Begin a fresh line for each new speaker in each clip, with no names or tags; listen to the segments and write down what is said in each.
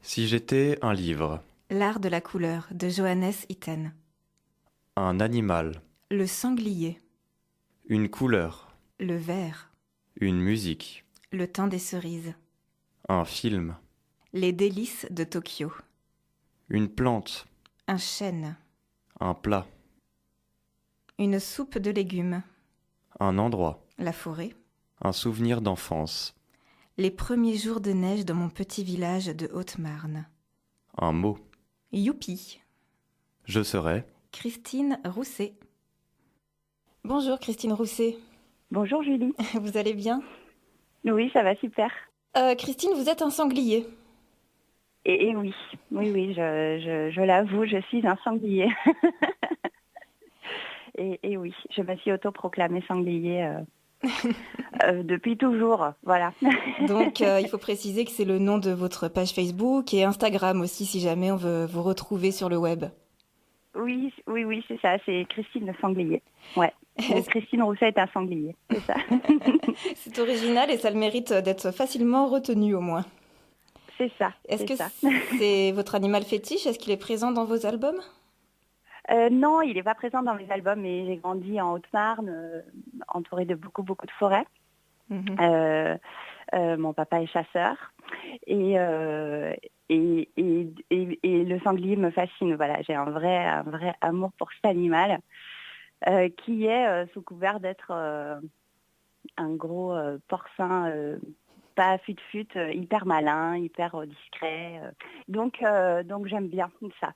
Si j'étais un livre,
L'art de la couleur de Johannes Itten.
un animal,
Le sanglier,
une couleur,
le vert,
une musique,
le temps des cerises,
un film,
les délices de Tokyo,
une plante,
un chêne,
un plat,
une soupe de légumes,
un endroit,
la forêt,
un souvenir d'enfance,
les premiers jours de neige dans mon petit village de Haute-Marne.
un mot.
Youpi,
Je serais
Christine Rousset. Bonjour Christine Rousset,
Bonjour Julie.
vous allez bien?
Oui, ça va super.
Christine, vous êtes un sanglier.
Et oui, oui, je l'avoue, je suis un sanglier. Et oui, je me suis autoproclamée sanglier depuis toujours, voilà.
Donc il faut préciser que c'est le nom de votre page Facebook et Instagram aussi si jamais on veut vous retrouver sur le web.
Oui, c'est ça, c'est Christine le sanglier. Ouais. Ou Christine Rousset est un sanglier, c'est ça.
C'est original et ça a le mérite d'être facilement retenu au moins.
C'est ça,
Est-ce
c'est
que
ça.
c'est votre animal fétiche? Est-ce qu'il est présent dans vos albums?
Non, il n'est pas présent dans mes albums, mais j'ai grandi en Haute-Marne, entourée de beaucoup de forêts.
Mhm.
Mon papa est chasseur et, et le sanglier me fascine. Voilà, j'ai un vrai amour pour cet animal qui est sous couvert d'être un gros porcin pas fut-fut, hyper malin, hyper discret. Donc j'aime bien ça.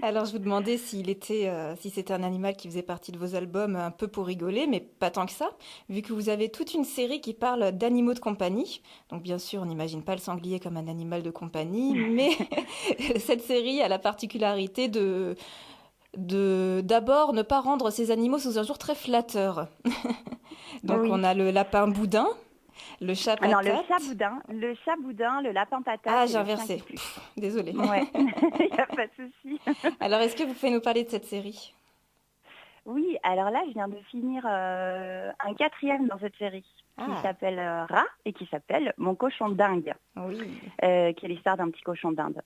Alors je vous demandais si c'était un animal qui faisait partie de vos albums un peu pour rigoler, mais pas tant que ça, vu que vous avez toute une série qui parle d'animaux de compagnie. Donc bien sûr, on n'imagine pas le sanglier comme un animal de compagnie, mais cette série a la particularité d'abord ne pas rendre ces animaux sous un jour très flatteur. Donc
Oui.
on a le lapin boudin, le chat
Non,
patate.
le chat boudin, le lapin patate
Ah,
et
j'ai
le chien
inversé.
qui pue.
Désolée.
Ouais, il n'y a pas de souci.
Alors, est-ce que vous pouvez nous parler de cette série?
Oui, alors là, je viens de finir un quatrième dans cette série qui
Ah,
s'appelle Rat et qui s'appelle Mon cochon dingue,
oui.
qui est l'histoire d'un petit cochon d'Inde.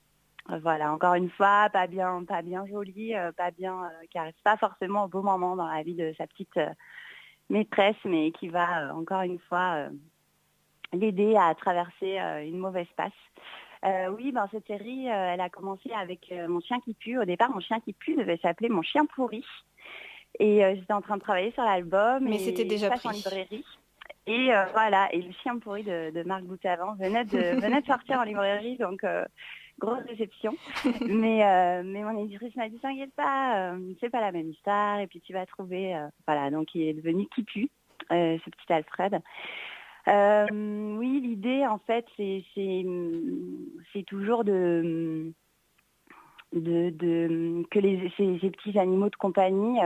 Voilà, encore une fois, pas bien joli, pas bien, qui arrive pas forcément au beau moment dans la vie de sa petite maîtresse, mais qui va encore une fois l'aider à traverser une mauvaise passe. Oui, ben, cette série, elle a commencé avec Mon chien qui pue. Au départ, Mon chien qui pue devait s'appeler Mon chien pourri. Et j'étais en train de travailler sur l'album
Mais c'était
et je
déjà
passe en
pris.
librairie. Et voilà, et le chien pourri de Marc Boutavant venait de sortir en librairie, donc grosse déception. Mais mon éditrice m'a dit, t'inquiète pas, c'est pas la même histoire, et puis tu vas trouver. Voilà, donc il est devenu qui pue, ce petit Alfred. Oui, l'idée, en fait, c'est toujours que ces petits animaux de compagnie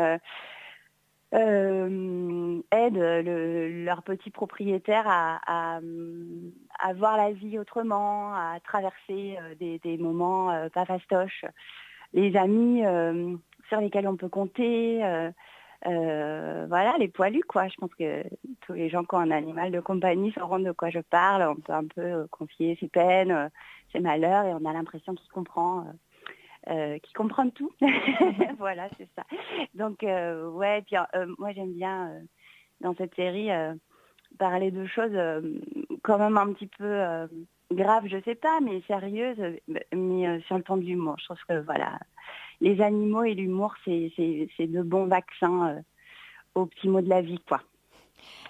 aident leurs petits propriétaires à voir la vie autrement, à traverser des moments pas fastoches. Les amis sur lesquels on peut compter, voilà, les poilus, quoi. Je pense que tous les gens qui ont un animal de compagnie sauront de quoi je parle. On peut un peu confier ses peines, ses malheurs, et on a l'impression qu'il comprend tout. Voilà, c'est ça. Donc, ouais, puis moi j'aime bien dans cette série parler de choses quand même un petit peu graves, je sais pas, mais sérieuses, mais sur le ton de l'humour. Je trouve que voilà, les animaux et l'humour, c'est de bons vaccins aux petits mots de la vie, quoi.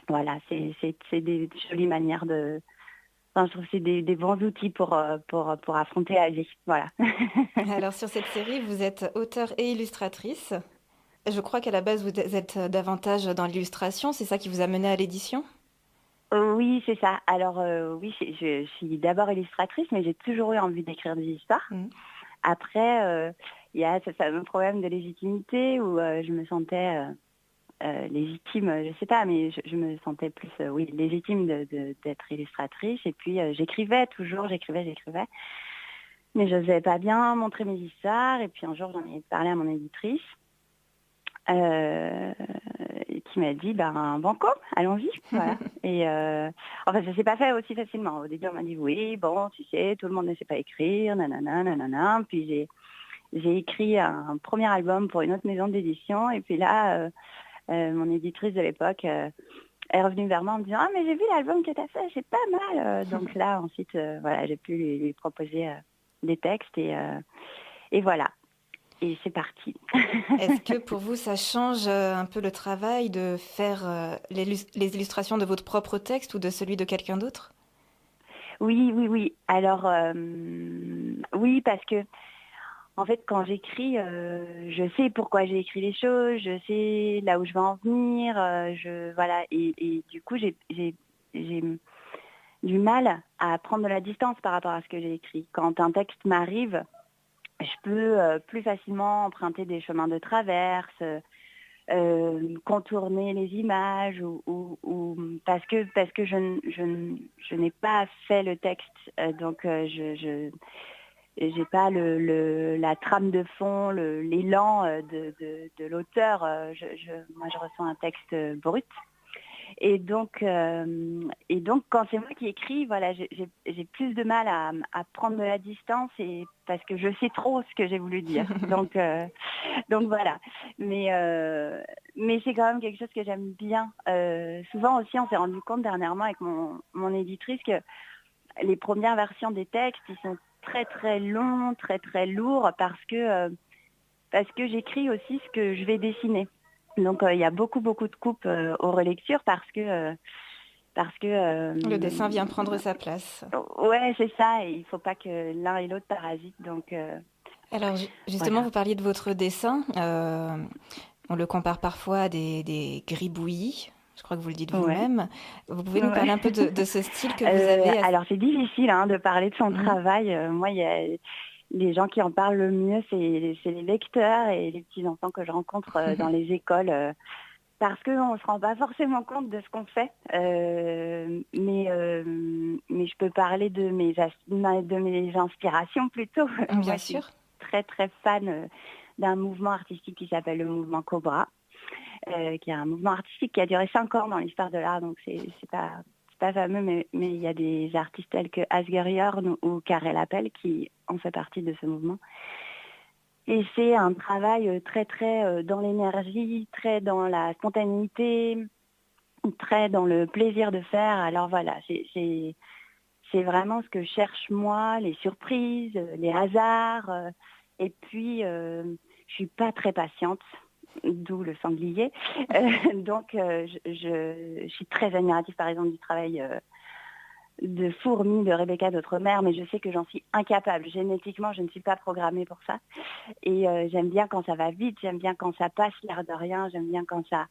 Voilà, c'est des jolies manières de... Enfin, je trouve que c'est des bons outils pour affronter la vie. Voilà.
Alors, sur cette série, vous êtes auteure et illustratrice. Je crois qu'à la base, vous êtes davantage dans l'illustration. C'est ça qui vous a mené à l'édition?
Oui, c'est ça. Alors oui, je suis d'abord illustratrice, mais j'ai toujours eu envie d'écrire des histoires.
Mm.
Après, il y a ce fameux problème de légitimité où je me sentais légitime, je sais pas, mais je me sentais plus, oui, légitime d'être illustratrice. Et puis j'écrivais toujours, j'écrivais. Mais je n'osais pas bien montrer mes histoires. Et puis un jour, j'en ai parlé à mon éditrice, qui qui m'a dit, banco, allons-y. Voilà. Et enfin, ça s'est pas fait aussi facilement. Au début, on m'a dit, oui, bon, tu sais, tout le monde ne sait pas écrire, nanana, nanana. Puis j'ai écrit un premier album pour une autre maison d'édition. Et puis là, mon éditrice de l'époque est revenue vers moi en me disant, ah, mais j'ai vu l'album que tu as fait, c'est pas mal. Donc là, ensuite, voilà, j'ai pu lui proposer des textes et voilà. Et c'est parti.
Est-ce que pour vous, ça change un peu le travail de faire les illustrations de votre propre texte ou de celui de quelqu'un d'autre?
Oui. Alors, oui, parce que, en fait, quand j'écris, je sais pourquoi j'ai écrit les choses, je sais là où je vais en venir, voilà. Et du coup, j'ai du mal à prendre de la distance par rapport à ce que j'ai écrit. Quand un texte m'arrive, je peux plus facilement emprunter des chemins de traverse, contourner les images ou parce que je n'ai pas fait le texte, donc je j'ai pas la trame de fond, l'élan de l'auteur. Moi, je ressens un texte brut. Et donc, quand c'est moi qui écris, voilà, j'ai plus de mal à prendre de la distance parce que je sais trop ce que j'ai voulu dire. Donc voilà. Mais c'est quand même quelque chose que j'aime bien. Souvent aussi, on s'est rendu compte dernièrement avec mon éditrice que les premières versions des textes, ils sont très très longs, très très lourds parce que j'écris aussi ce que je vais dessiner. Donc il y a beaucoup de coupes aux relectures parce que
Le dessin vient prendre sa place.
Ouais, c'est ça, et il faut pas que l'un et l'autre parasitent. Donc
Alors justement,
voilà.
vous parliez de votre dessin. On le compare parfois à des gribouillis. Je crois que vous le dites
Ouais.
vous-même. Vous pouvez nous
Ouais.
parler un peu de ce style que vous avez
Alors c'est difficile de parler de son travail. Moi, il y a les gens qui en parlent le mieux, c'est les lecteurs et les petits enfants que je rencontre dans les écoles. Parce qu'on ne se rend pas forcément compte de ce qu'on fait. Mais je peux parler de mes inspirations plutôt.
Bien
Moi, je
sûr.
suis très très fan d'un mouvement artistique qui s'appelle le mouvement Cobra, qui est un mouvement artistique qui a duré 5 ans dans l'histoire de l'art. Donc c'est pas fameux, mais il y a des artistes tels que Asger Jorn ou Karel Appel qui ont fait partie de ce mouvement. Et c'est un travail très très dans l'énergie, très dans la spontanéité, très dans le plaisir de faire. Alors voilà, c'est vraiment ce que je cherche moi, les surprises, les hasards. Et puis, je suis pas très patiente, d'où le sanglier. Donc, je suis très admirative, par exemple, du travail de fourmi de Rebecca d'Outremer, mais je sais que j'en suis incapable. Génétiquement, je ne suis pas programmée pour ça. Et j'aime bien quand ça va vite, j'aime bien quand ça passe l'air de rien, j'aime bien quand ça...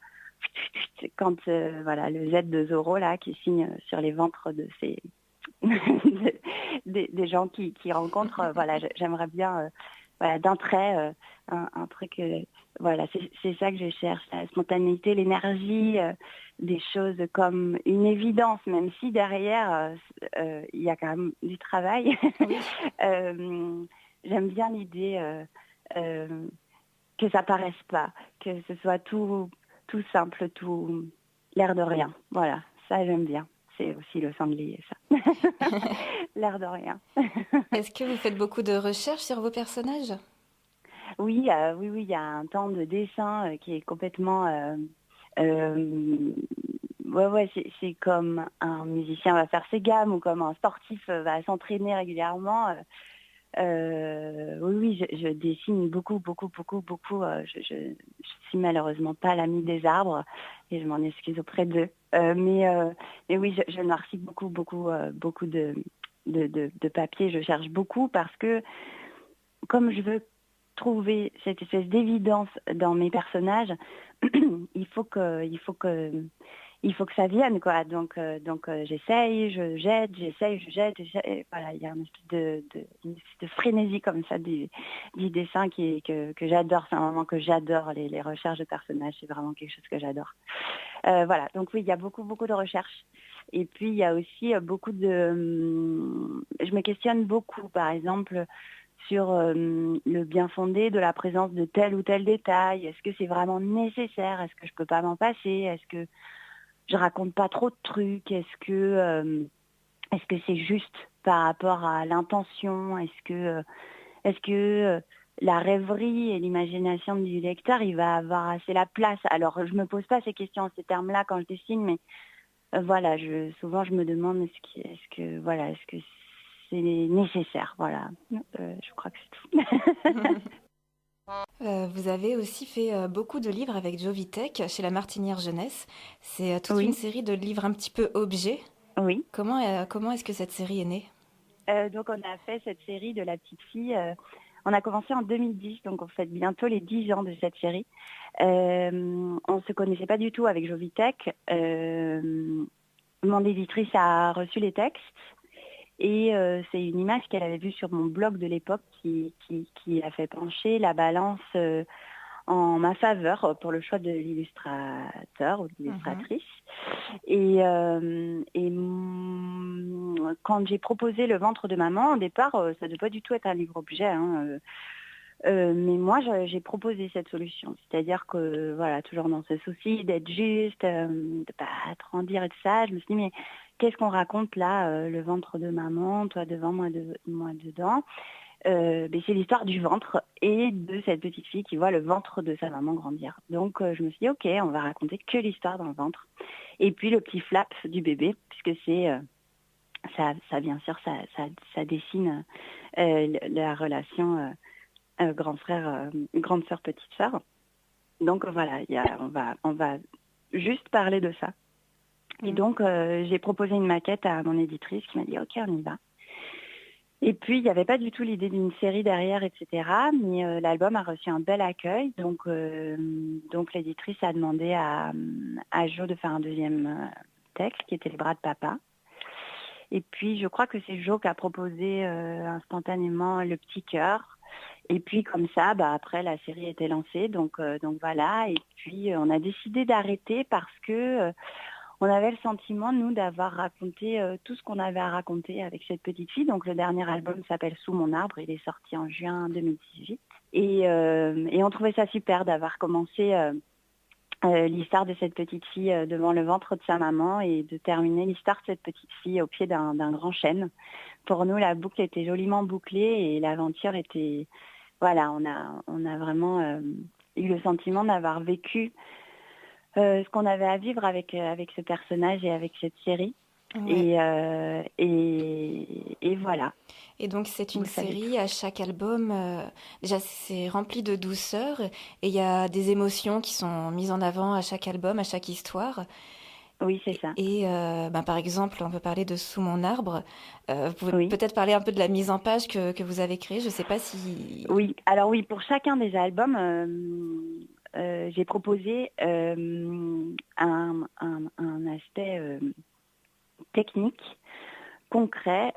voilà, le Z de Zorro, là, qui signe sur les ventres de ces... des gens qui rencontrent, voilà, j'aimerais bien, voilà, d'un trait, un truc... voilà, c'est ça que je cherche, la spontanéité, l'énergie, des choses comme une évidence, même si derrière, il y a quand même du travail.
Oui.
J'aime bien l'idée que ça paraisse pas, que ce soit tout simple, tout l'air de rien. Voilà, ça j'aime bien. C'est aussi le sanglier, ça. L'air de rien.
Est-ce que vous faites beaucoup de recherches sur vos personnages?
Oui, il y a un temps de dessin qui est complètement... ouais, c'est comme un musicien va faire ses gammes ou comme un sportif va s'entraîner régulièrement. Oui, je dessine beaucoup. Je suis malheureusement pas l'amie des arbres et je m'en excuse auprès d'eux. Mais oui, je noircis beaucoup de papier. Je cherche beaucoup parce que comme je veux trouver cette espèce d'évidence dans mes personnages, il faut que ça vienne, quoi. Donc j'essaye, je jette. Voilà, il y a une espèce de frénésie comme ça du dessin que j'adore. C'est un moment que j'adore, les recherches de personnages, c'est vraiment quelque chose que j'adore. Voilà, donc oui, il y a beaucoup de recherches. Et puis il y a aussi beaucoup de... je me questionne beaucoup, par exemple, sur le bien fondé de la présence de tel ou tel détail. Est-ce que c'est vraiment nécessaire? Est-ce que je peux pas m'en passer? Est-ce que je raconte pas trop de trucs? Est-ce que c'est juste par rapport à l'intention? Est-ce que la rêverie et l'imagination du lecteur, il va avoir assez la place? Alors, je me pose pas ces questions en ces termes-là quand je dessine, mais voilà, souvent je me demande est-ce que c'est nécessaire? Voilà, je crois que c'est tout.
Vous avez aussi fait beaucoup de livres avec Jovitech chez La Martinière Jeunesse. C'est toute une
Oui,
série de livres un petit peu objets.
oui.
Comment est-ce que cette série est née?
Donc on a fait cette série de la petite fille. On a commencé en 2010, donc on fait bientôt les 10 ans de cette série. On se connaissait pas du tout avec Jovitech. Mon éditrice a reçu les textes et c'est une image qu'elle avait vue sur mon blog de l'époque qui a fait pencher la balance en ma faveur pour le choix de l'illustrateur ou de l'illustratrice. Quand j'ai proposé Le ventre de maman, au départ, ça ne devait pas du tout être un livre-objet. Mais moi, j'ai proposé cette solution. C'est-à-dire que, voilà, toujours dans ce souci d'être juste, de ne pas trop en dire et tout ça, je me suis dit, mais qu'est-ce qu'on raconte là, le ventre de maman, toi devant, moi dedans? C'est l'histoire du ventre et de cette petite fille qui voit le ventre de sa maman grandir. Donc je me suis dit, ok, on va raconter que l'histoire dans le ventre. Et puis le petit flap du bébé, puisque c'est ça bien sûr, ça dessine la relation grand frère, grande sœur, petite sœur. Donc voilà, on va juste parler de ça. Et donc j'ai proposé une maquette à mon éditrice qui m'a dit, ok, on y va. Et puis, il n'y avait pas du tout l'idée d'une série derrière, etc. Mais l'album a reçu un bel accueil. Donc l'éditrice a demandé à Jo de faire un deuxième texte, qui était Les bras de papa. Et puis, je crois que c'est Jo qui a proposé instantanément Le petit cœur. Et puis, comme ça, après, la série était lancée. Donc voilà. Et puis, on a décidé d'arrêter parce que... on avait le sentiment, nous, d'avoir raconté tout ce qu'on avait à raconter avec cette petite fille. Donc le dernier album s'appelle Sous mon arbre, il est sorti en juin 2018. Et on trouvait ça super d'avoir commencé l'histoire de cette petite fille devant le ventre de sa maman et de terminer l'histoire de cette petite fille au pied d'un grand chêne. Pour nous, la boucle était joliment bouclée et l'aventure était... Voilà, on a vraiment eu le sentiment d'avoir vécu ce qu'on avait à vivre avec ce personnage et avec cette série. Ouais. Et voilà.
Et donc c'est une série, à chaque album, déjà c'est rempli de douceur et il y a des émotions qui sont mises en avant à chaque album, à chaque histoire.
Oui, c'est ça.
Et par exemple, on peut parler de Sous mon arbre. Vous pouvez peut-être parler un peu de la mise en page que vous avez créée. Je ne sais pas si...
Oui, alors oui, pour chacun des albums... j'ai proposé un aspect technique, concret,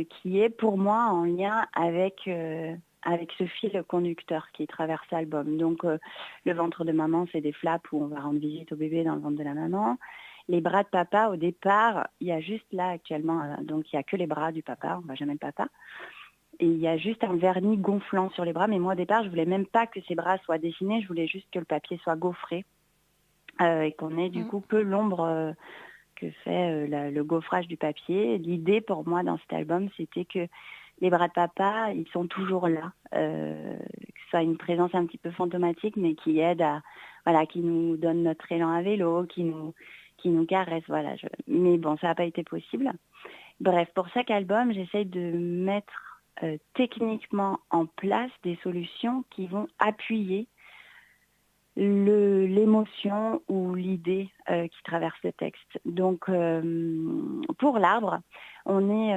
qui est pour moi en lien avec ce fil conducteur qui traverse l'album. Donc le ventre de maman, c'est des flaps où on va rendre visite au bébé dans le ventre de la maman. Les bras de papa, au départ, il y a juste là actuellement, donc il n'y a que les bras du papa, on ne voit jamais le papa. Et il y a juste un vernis gonflant sur les bras. Mais moi, au départ, je voulais même pas que ces bras soient dessinés. Je voulais juste que le papier soit gaufré et qu'on ait du coup que l'ombre que fait le gaufrage du papier. L'idée pour moi dans cet album, c'était que les bras de papa, ils sont toujours là. Que ce soit une présence un petit peu fantomatique, mais qui aide qui nous donne notre élan à vélo, qui nous caresse. Voilà. Mais bon, ça n'a pas été possible. Bref, pour chaque album, j'essaye de mettre techniquement en place des solutions qui vont appuyer l'émotion ou l'idée qui traverse le texte. Donc pour l'arbre, on est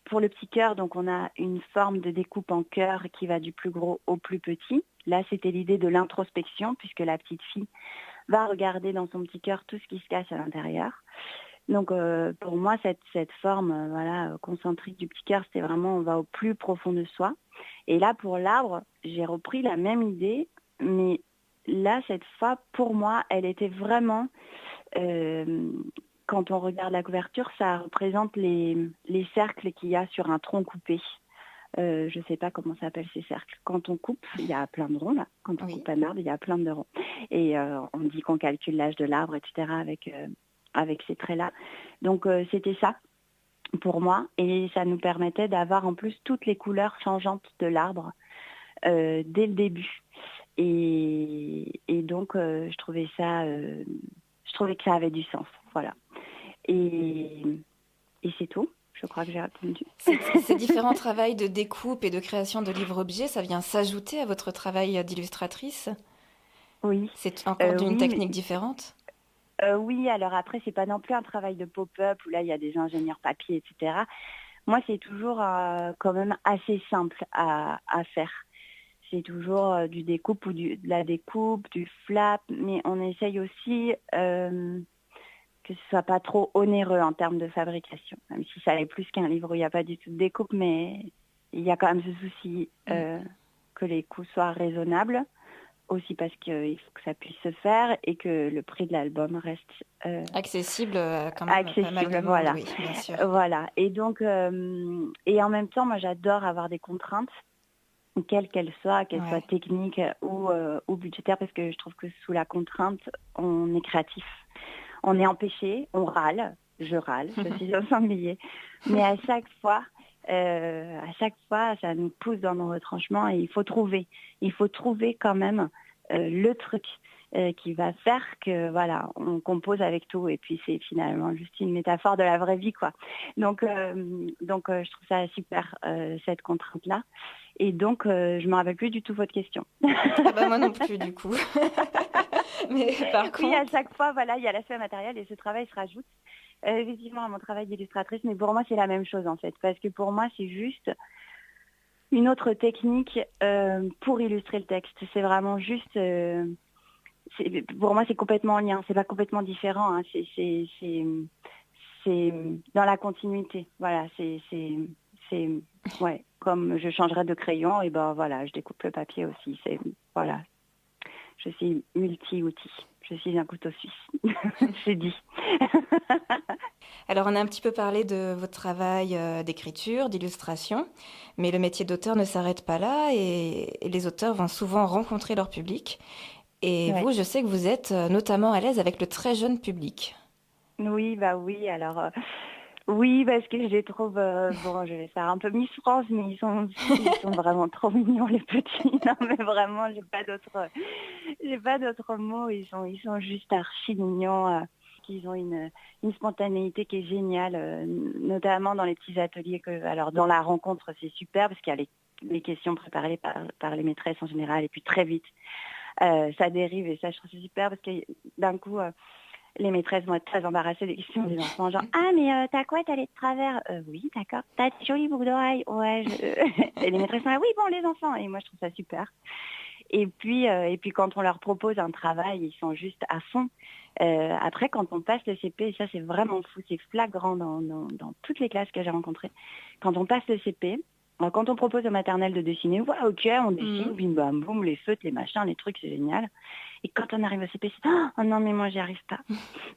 pour le petit cœur, donc on a une forme de découpe en cœur qui va du plus gros au plus petit. Là, c'était l'idée de l'introspection, puisque la petite fille va regarder dans son petit cœur tout ce qui se cache à l'intérieur. Donc pour moi, cette forme concentrique du petit cœur, c'était vraiment on va au plus profond de soi. Et là, pour l'arbre, j'ai repris la même idée, mais là, cette fois, pour moi, elle était vraiment... quand on regarde la couverture, ça représente les cercles qu'il y a sur un tronc coupé. Je ne sais pas comment s'appellent ces cercles. Quand on coupe, il y a plein de ronds là. Quand on coupe un arbre, il y a plein de ronds. Et on dit qu'on calcule l'âge de l'arbre, etc. avec ces traits-là. Donc c'était ça pour moi. Et ça nous permettait d'avoir en plus toutes les couleurs changeantes de l'arbre dès le début. Et donc je trouvais que ça avait du sens. Voilà. Et c'est tout. Je crois que j'ai répondu.
Ces différents travaux de découpe et de création de livres-objets, ça vient s'ajouter à votre travail d'illustratrice?
Oui.
C'est encore d'une technique différente?
Oui, alors après, c'est pas non plus un travail de pop-up où là, il y a des ingénieurs papier, etc. Moi, c'est toujours quand même assez simple à faire. C'est toujours du découpe ou de la découpe, du flap, mais on essaye aussi que ce soit pas trop onéreux en termes de fabrication, même si ça est plus qu'un livre où il n'y a pas du tout de découpe, mais il y a quand même ce souci que les coûts soient raisonnables, aussi parce qu'il faut que ça puisse se faire et que le prix de l'album reste
accessible quand même.
Accessible,
pas mal de
voilà.
monde, oui, bien sûr.
Voilà. Et donc, et en même temps, moi j'adore avoir des contraintes, quelles qu'elles soient techniques ou budgétaires, parce que je trouve que sous la contrainte, on est créatif. On est empêché, on râle, je suis un sanglier, mais à chaque fois, ça nous pousse dans nos retranchements et il faut trouver quand même le truc qui va faire que voilà, on compose avec tout et puis c'est finalement juste une métaphore de la vraie vie, quoi. Donc je trouve ça super cette contrainte-là. Et donc, je ne me rappelle plus du tout votre question.
Moi non plus, du coup. Mais par contre...
Oui, à chaque fois, voilà, il y a l'aspect matériel et ce travail se rajoute effectivement à mon travail d'illustratrice. Mais pour moi, c'est la même chose, en fait. Parce que pour moi, c'est juste une autre technique pour illustrer le texte. C'est vraiment juste... pour moi, c'est complètement en lien. C'est pas complètement différent. Hein. C'est dans la continuité. Voilà, ouais, comme je changerais de crayon, et ben voilà, je découpe le papier aussi. Voilà, je suis multi-outil. Je suis un couteau suisse. C'est dit.
Alors, on a un petit peu parlé de votre travail d'écriture, d'illustration, mais le métier d'auteur ne s'arrête pas là et les auteurs vont souvent rencontrer leur public. Et vous, je sais que vous êtes notamment à l'aise avec le très jeune public.
Oui, oui, alors... Oui, parce que je les trouve, je vais faire un peu Miss France, mais ils sont vraiment trop mignons, les petits. Non, mais vraiment, j'ai pas d'autres mots. Ils sont juste archi mignons. Ils ont une spontanéité qui est géniale, notamment dans les petits ateliers alors dans la rencontre, c'est super parce qu'il y a les questions préparées par les maîtresses en général, et puis très vite, ça dérive, et ça, je trouve ça super parce que d'un coup, les maîtresses vont être très embarrassées des questions des enfants, genre « Ah, mais t'as quoi, t'as les de travers ?»« Oui, d'accord. T'as des jolies boucles d'oreilles ?»« Ouais. » Et les maîtresses sont là « Oui, bon, les enfants. » Et moi, je trouve ça super. Et puis quand on leur propose un travail, ils sont juste à fond. Après, quand on passe le CP, et ça, c'est vraiment fou, c'est flagrant dans toutes les classes que j'ai rencontrées. Quand on passe le CP, quand on propose au maternel de dessiner, ouais, ok, on dessine, bim bam boum, les feutres, les machins, les trucs, c'est génial. Et quand on arrive au CP, c'est oh non, mais moi j'y arrive pas.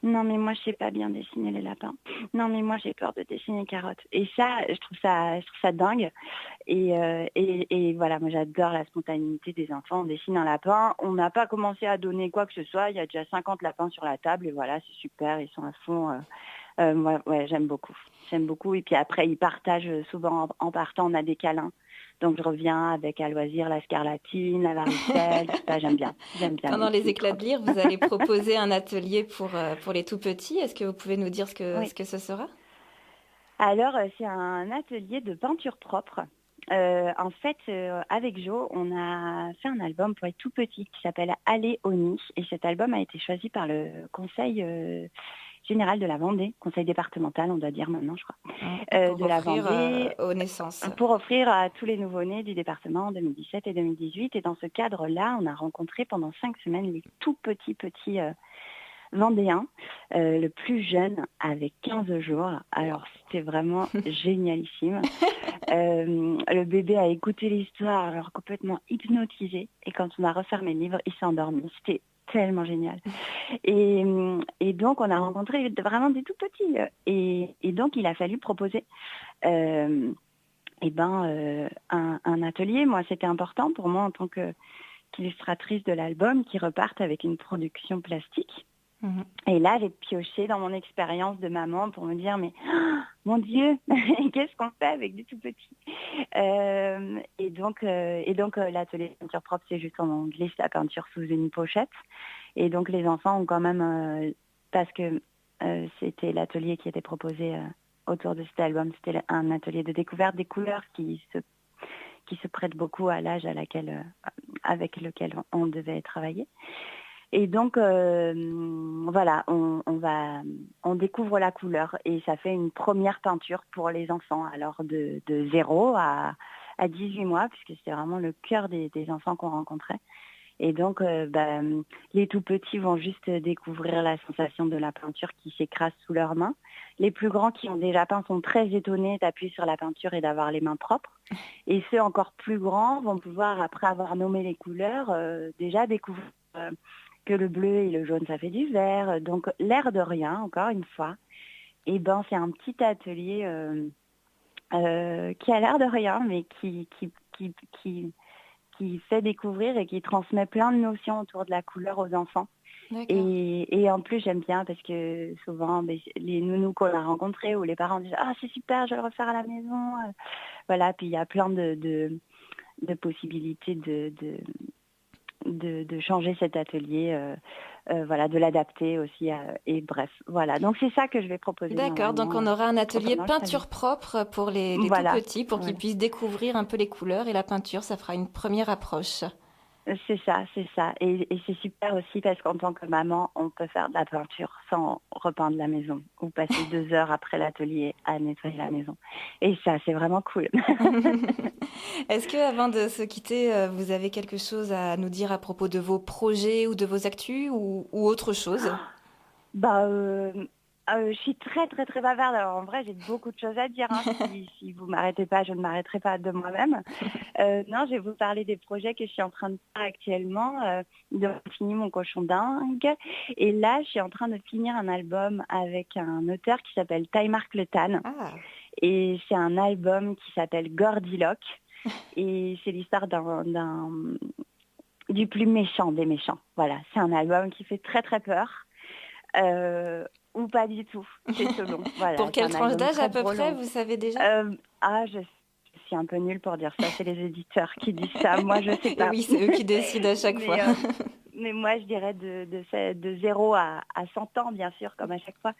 Non, mais moi je sais pas bien dessiner les lapins. Non, mais moi j'ai peur de dessiner les carottes. Et ça, je trouve ça dingue. Et voilà, moi j'adore la spontanéité des enfants. On dessine un lapin, on n'a pas commencé à donner quoi que ce soit, il y a déjà 50 lapins sur la table et voilà, c'est super, ils sont à fond. Ouais, j'aime beaucoup. Et puis après, ils partagent souvent en partant, on a des câlins. Donc je reviens avec à loisir la scarlatine, la varicelle, tout ça, j'aime bien.
Pendant les éclats de lire, vous allez proposer un atelier pour les tout petits. Est-ce que vous pouvez nous dire ce que ce sera ?
Alors, c'est un atelier de peinture propre. En fait, avec Jo, on a fait un album pour les tout petits qui s'appelle Aller au nid. Et cet album a été choisi par le conseil général de la Vendée, conseil départemental, on doit dire maintenant, je crois, de la Vendée,
aux naissances.
Pour offrir à tous les nouveau-nés du département en 2017 et 2018. Et dans ce cadre-là, on a rencontré pendant 5 semaines les tout petits vendéens. Le plus jeune avait 15 jours. Alors, c'était vraiment génialissime. Le bébé a écouté l'histoire, alors complètement hypnotisé. Et quand on a refermé le livre, il s'est endormi. C'était tellement génial. Et donc, on a rencontré vraiment des tout petits. Et donc, il a fallu proposer un atelier. Moi, c'était important pour moi en tant qu'illustratrice de l'album qui repartent avec une production plastique.
Mhm.
Et là, j'ai pioché dans mon expérience de maman pour me dire, mais mon Dieu, qu'est-ce qu'on fait avec des tout petits l'atelier de peinture propre, c'est juste on glisse la peinture sous une pochette. Et donc les enfants ont quand même, parce que c'était l'atelier qui était proposé autour de cet album, c'était un atelier de découverte des couleurs qui se prête beaucoup à l'âge avec lequel on devait travailler. Et donc, voilà, on découvre la couleur et ça fait une première peinture pour les enfants, alors de 0 à 18 mois, puisque c'était vraiment le cœur des enfants qu'on rencontrait. Et donc, les tout petits vont juste découvrir la sensation de la peinture qui s'écrase sous leurs mains. Les plus grands qui ont déjà peint sont très étonnés d'appuyer sur la peinture et d'avoir les mains propres. Et ceux encore plus grands vont pouvoir, après avoir nommé les couleurs, déjà découvrir que le bleu et le jaune, ça fait du vert. Donc, l'air de rien, encore une fois. Et c'est un petit atelier qui a l'air de rien, mais qui fait découvrir et qui transmet plein de notions autour de la couleur aux enfants. Et en plus, j'aime bien parce que souvent, les nounous qu'on a rencontrés ou les parents disent « Ah, c'est super, je vais le refaire à la maison. » Voilà, puis il y a plein de possibilités de changer cet atelier, de l'adapter aussi. Et bref, voilà. Donc, c'est ça que je vais proposer.
D'accord, donc on aura un atelier peinture propre pour les tout petits, pour qu'ils puissent découvrir un peu les couleurs et la peinture. Ça fera une première approche.
C'est ça. Et c'est super aussi parce qu'en tant que maman, on peut faire de la peinture sans repeindre la maison ou passer 2 heures après l'atelier à nettoyer la maison. Et ça, c'est vraiment cool.
Est-ce que, avant de se quitter, vous avez quelque chose à nous dire à propos de vos projets ou de vos actus ou autre chose?
Je suis très très très bavarde. Alors en vrai, j'ai beaucoup de choses à dire. Si vous m'arrêtez pas, je ne m'arrêterai pas de moi-même. Non, je vais vous parler des projets que je suis en train de faire actuellement. De finir mon cochon dingue. Et là, je suis en train de finir un album avec un auteur qui s'appelle Taimark Le Tan.
Ah.
Et c'est un album qui s'appelle Gordilock. Et c'est l'histoire du plus méchant des méchants. Voilà, c'est un album qui fait très très peur. Ou pas du tout, c'est selon. Voilà,
pour quelle tranche d'âge à peu près, vous savez déjà?
Je suis un peu nulle pour dire ça, c'est les éditeurs qui disent ça, moi je sais pas.
Oui, c'est eux qui décident à chaque fois.
Mais moi je dirais de 0 à 100 ans, bien sûr, comme à chaque fois.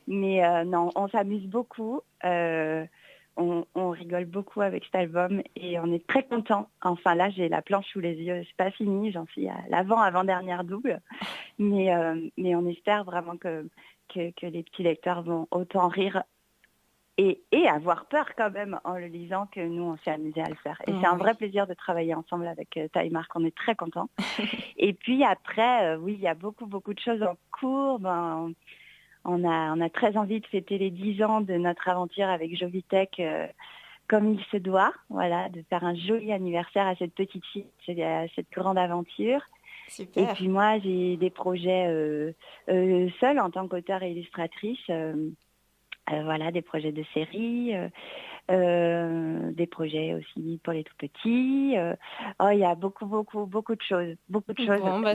Mais non, on s'amuse beaucoup, on rigole beaucoup avec cet album et on est très contents. Enfin là, j'ai la planche sous les yeux, c'est pas fini, j'en suis à avant-dernière double. Mais on espère vraiment que les petits lecteurs vont autant rire et avoir peur quand même en le lisant que nous, on s'est amusés à le faire. Et c'est un vrai plaisir de travailler ensemble avec Taimark, on est très contents. Et puis après, oui, il y a beaucoup, beaucoup de choses en cours. On a très envie de fêter les 10 ans de notre aventure avec Jovitech comme il se doit, voilà, de faire un joli anniversaire à cette petite fille, à cette grande aventure.
Super.
Et puis moi, j'ai des projets seule en tant qu'auteure et illustratrice, des projets de série, des projets aussi pour les tout petits. Il y a beaucoup de choses.
Bon,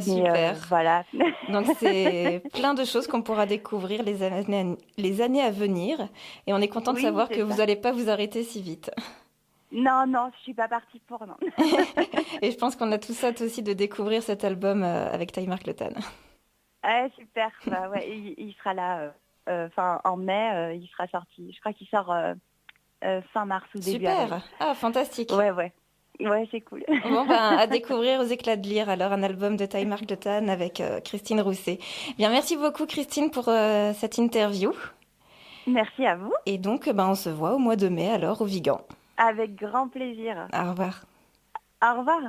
super.
Voilà.
Donc c'est plein de choses qu'on pourra découvrir les années à venir. Et on est content de savoir que vous n'allez pas vous arrêter si vite.
Non, je suis pas partie pour non.
Et je pense qu'on a tous hâte aussi de découvrir cet album avec Taimark Le Tan.
Super. Il sera là en mai, il sera sorti. Je crois qu'il sort fin mars ou début avril.
Super. Ah, fantastique.
Ouais, c'est cool.
Bon, à découvrir aux éclats de lire, alors, un album de Taimark Le Tan avec Christine Rousset. Bien, merci beaucoup, Christine, pour cette interview.
Merci à vous.
Et donc, on se voit au mois de mai, alors, au Vigan.
Avec grand plaisir.
Au revoir.
Au revoir.